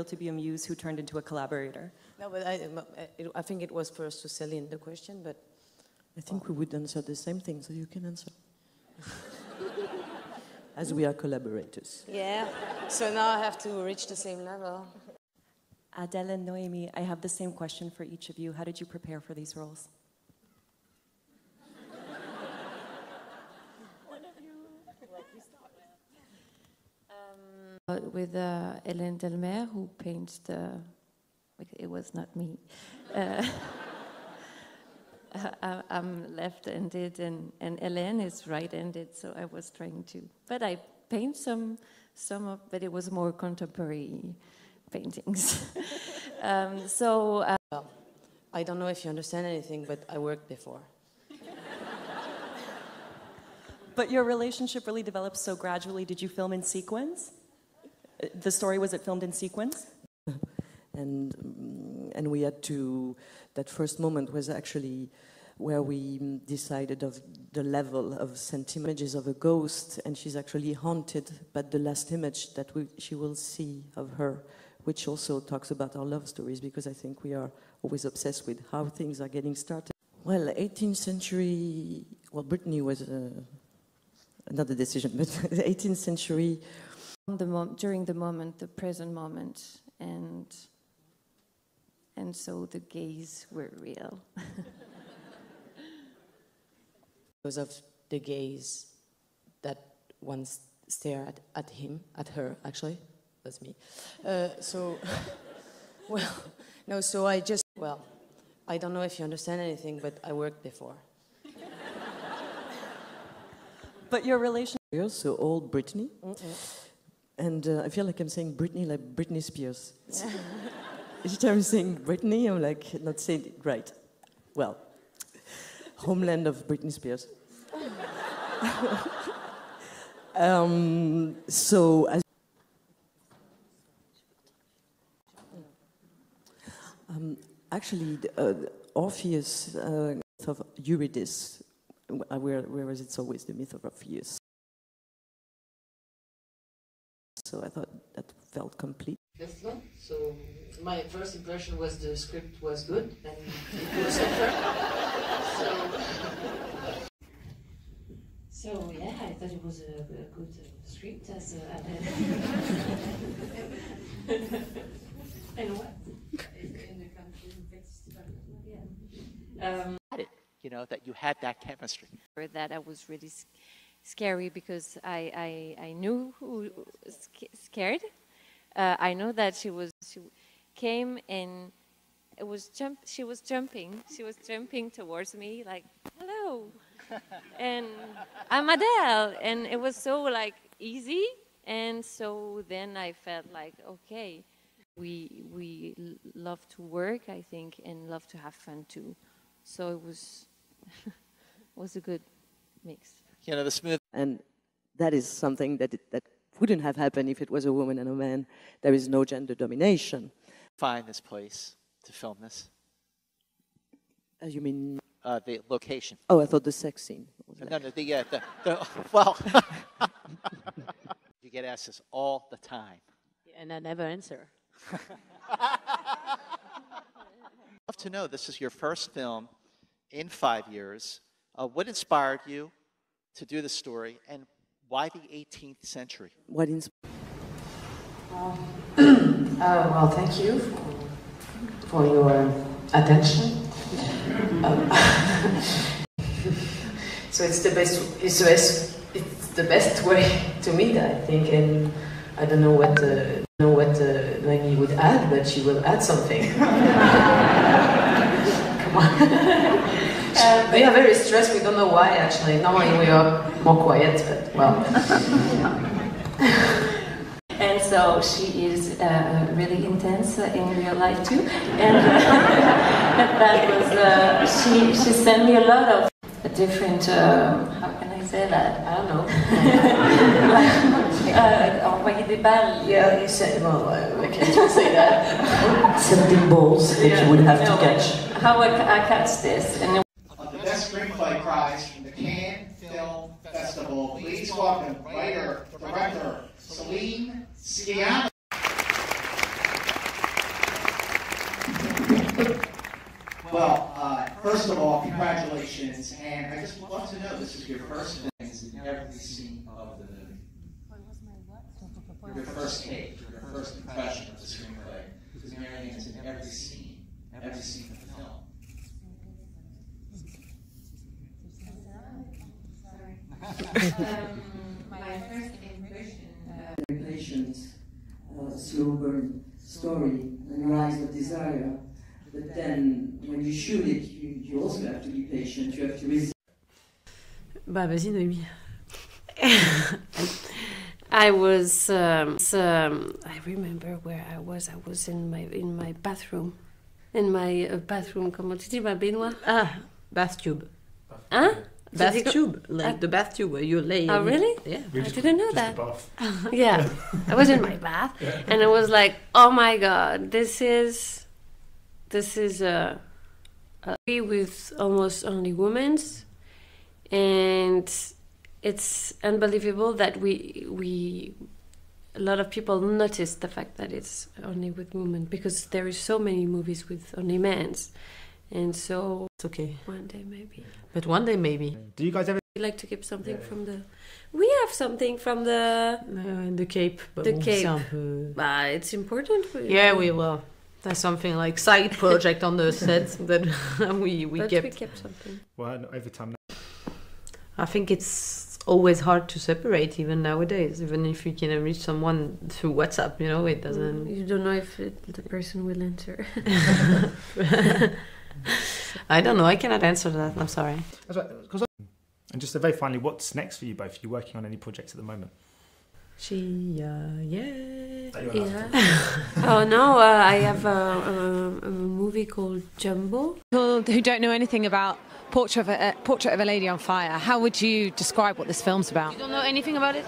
to be a muse who turned into a collaborator? No, but I think it was first to Celine, the question, but... I think we would answer the same thing, so you can answer. As we are collaborators. Yeah, so now I have to reach the same level. Adele and Noémie, I have the same question for each of you. How did you prepare for these roles? With Hélène Delmer, who paints the... It was not me. I'm left-handed, and Hélène is right-handed, so I was trying to... But I paint some of... But it was more contemporary paintings. Well, I don't know if you understand anything, but I worked before. But your relationship really developed so gradually. Did you film in sequence? The story, was it filmed in sequence? And we had to, that first moment was actually where we decided of the level of images of a ghost, and she's actually haunted by the last image that she will see of her, which also talks about our love stories, because I think we are always obsessed with how things are getting started. Well, 18th century, well, Brittany was another decision, but the 18th century... during the moment, the present moment, and so the gaze were real. Because of the gaze that once stared at him, at her, actually, that's me. Well, no, so I just, well, I don't know if you understand anything, but I worked before. But your relationship... So old Brittany. And I feel like I'm saying Britney like Britney Spears. Each time I'm saying Britney, I'm like not saying it right. Well, homeland of Britney Spears. So, as actually, Orpheus, of Eurydice, whereas it's always the myth of Orpheus. So I thought that felt complete. So my first impression was the script was good and it was over. So yeah, I thought it was a good script as Adele. And what? In the country festival. Yeah. You know, that you had that chemistry. That I was really scary because I knew who was scared. I know that she came and she was jumping towards me like, hello, and I'm Adele, and it was so like easy, and so then I felt like, okay, we love to work, I think, and love to have fun too, so it was a good mix. You know, the smooth... And that is something that wouldn't have happened if it was a woman and a man. There is no gender domination. Find this place to film this? You mean? The location. Oh, I thought the sex scene. No, well, you get asked this all the time. And I never answer. I'd love to know, this is your first film in 5 years. What inspired you to do the story, and why the 18th century? What inspired? Well, thank you for your attention. So it's the best way to meet, I think, and I don't know what Noémie would add, but she will add something. Come on. We are very stressed, we don't know why actually. Normally we are more quiet, but well. And so she is really intense in real life too. And that was, she sent me a lot of different, how can I say that? I don't know. Envoyer des balles. Yeah, you said, well, I can't say that. Sending balls that you would have to catch. How I catch this. And the Best Screenplay Prize from the Cannes Film Festival. Please welcome writer, director, Celine Sciamma. Well, first of all, congratulations, and I just want to know, this is your first things in every scene of the movie. Your first take, your first impression of the screenplay, because Marianne is in every scene of the film. My first impression. Very patient, slow burn story and rise of desire. But then, when you shoot it, you also have to be patient. You have to resist. Bah, vas-y, Noémie. I was. I remember where I was. I was in my bathroom. In my bathroom. Comment tu dis, ma baignoire? Ah, bath tube. Hein? Bath tube, like the bath tube where you lay. Oh, really? Yeah. I didn't know that. Bath. Yeah, I was in my bath, and I was like, "Oh my God, this is a movie with almost only women, and it's unbelievable that we a lot of people noticed the fact that it's only with women, because there is so many movies with only men, and so It's okay. one day maybe." But one day maybe. Do you guys ever? We like to keep something from the. We have something from the. The Cape. But The bon, Cape. c'est un peu... It's important. Yeah, we will. There's something like side project on the set that we But kept. we kept something. Well, over time now. I think it's always hard to separate, even nowadays. Even if you can reach someone through WhatsApp, you know, it doesn't. You don't know if the person will answer. I don't know. I cannot answer that. I'm sorry. That's right. And just very finally, what's next for you both? Are you working on any projects at the moment? Yeah. Oh no, I have a movie called Jumbo. People who don't know anything about Portrait of a Lady on Fire, how would you describe what this film's about? You don't know anything about it?